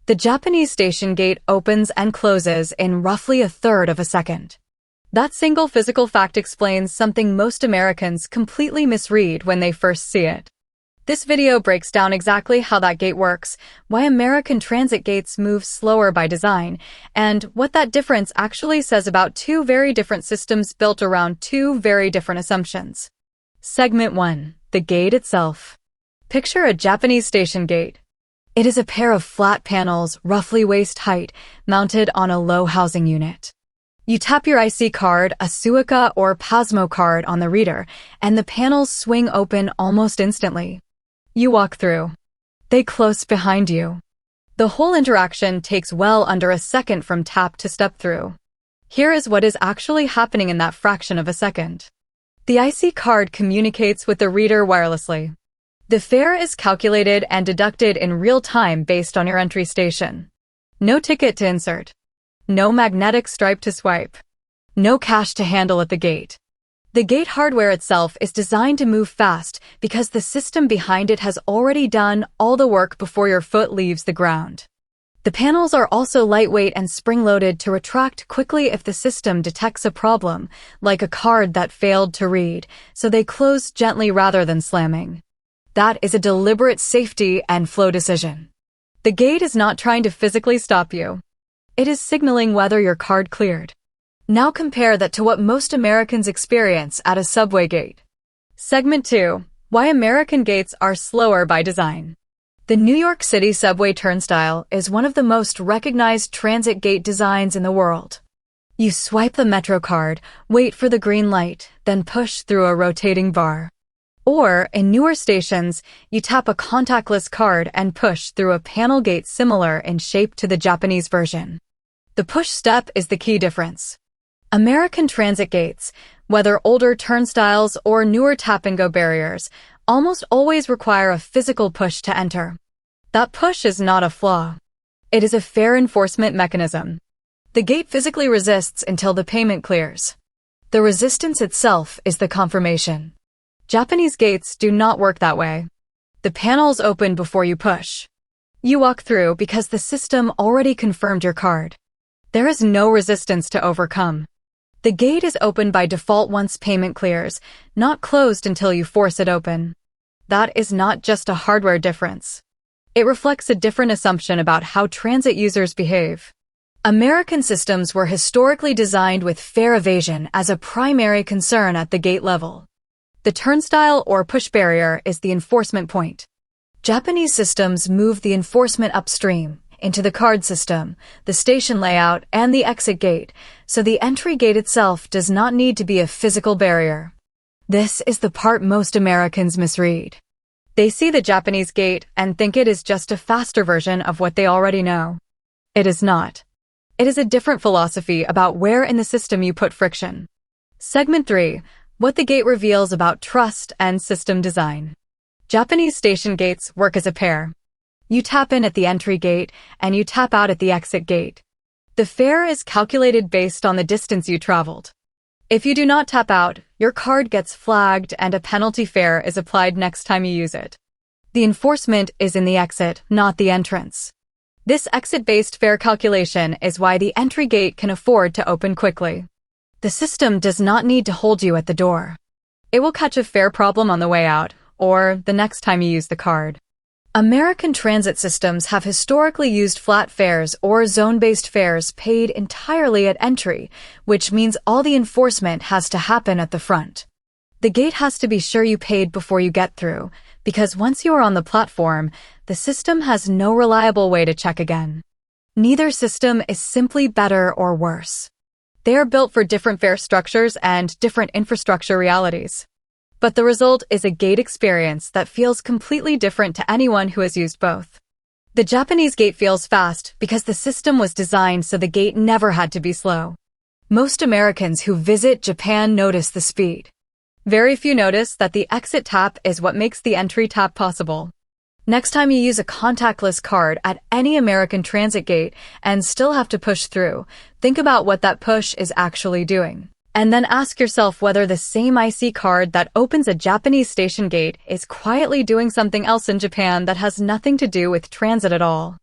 The Japanese station gate opens and closes in roughly a third of a second. That single physical fact explains something most Americans completely misread when they first see it. This video breaks down exactly how that gate works, why American transit gates move slower by design, and what that difference actually says about two very different systems built around two very different assumptions. Segment 1. The gate itself. Picture a Japanese station gate. It is a pair of flat panels, roughly waist height, mounted on a low housing unit. You tap your IC card, a Suica or Pasmo card on the reader, and the panels swing open almost instantly. You walk through. They close behind you. The whole interaction takes well under a second from tap to step through. Here is what is actually happening in that fraction of a second. The IC card communicates with the reader wirelessly. The fare is calculated and deducted in real time based on your entry station. No ticket to insert. No magnetic stripe to swipe. No cash to handle at the gate. The gate hardware itself is designed to move fast because the system behind it has already done all the work before your foot leaves the ground. The panels are also lightweight and spring-loaded to retract quickly if the system detects a problem, like a card that failed to read, so they close gently rather than slamming. That is a deliberate safety and flow decision. The gate is not trying to physically stop you. It is signaling whether your card cleared. Now compare that to what most Americans experience at a subway gate. Segment 2. Why American gates are slower by design. The New York City subway turnstile is one of the most recognized transit gate designs in the world. You swipe the Metro card, wait for the green light, then push through a rotating bar. Or, in newer stations, you tap a contactless card and push through a panel gate similar in shape to the Japanese version. The push step is the key difference. American transit gates, whether older turnstiles or newer tap-and-go barriers, almost always require a physical push to enter. That push is not a flaw. It is a fare enforcement mechanism. The gate physically resists until the payment clears. The resistance itself is the confirmation. Japanese gates do not work that way. The panels open before you push. You walk through because the system already confirmed your card. There is no resistance to overcome. The gate is open by default once payment clears, not closed until you force it open. That is not just a hardware difference. It reflects a different assumption about how transit users behave. American systems were historically designed with fare evasion as a primary concern at the gate level. The turnstile or push barrier is the enforcement point. Japanese systems move the enforcement upstream, into the card system, the station layout, and the exit gate, so the entry gate itself does not need to be a physical barrier. This is the part most Americans misread. They see the Japanese gate and think it is just a faster version of what they already know. It is not. It is a different philosophy about where in the system you put friction. Segment 3. What the gate reveals about trust and system design. Japanese station gates work as a pair. You tap in at the entry gate, and you tap out at the exit gate. The fare is calculated based on the distance you traveled. If you do not tap out, your card gets flagged and a penalty fare is applied next time you use it. The enforcement is in the exit, not the entrance. This exit-based fare calculation is why the entry gate can afford to open quickly. The system does not need to hold you at the door. It will catch a fare problem on the way out, or the next time you use the card. American transit systems have historically used flat fares or zone-based fares paid entirely at entry, which means all the enforcement has to happen at the front. The gate has to be sure you paid before you get through, because once you are on the platform, the system has no reliable way to check again. Neither system is simply better or worse. They are built for different fare structures and different infrastructure realities. But the result is a gate experience that feels completely different to anyone who has used both. The Japanese gate feels fast because the system was designed so the gate never had to be slow. Most Americans who visit Japan notice the speed. Very few notice that the exit tap is what makes the entry tap possible. Next time you use a contactless card at any American transit gate and still have to push through, think about what that push is actually doing. And then ask yourself whether the same IC card that opens a Japanese station gate is quietly doing something else in Japan that has nothing to do with transit at all.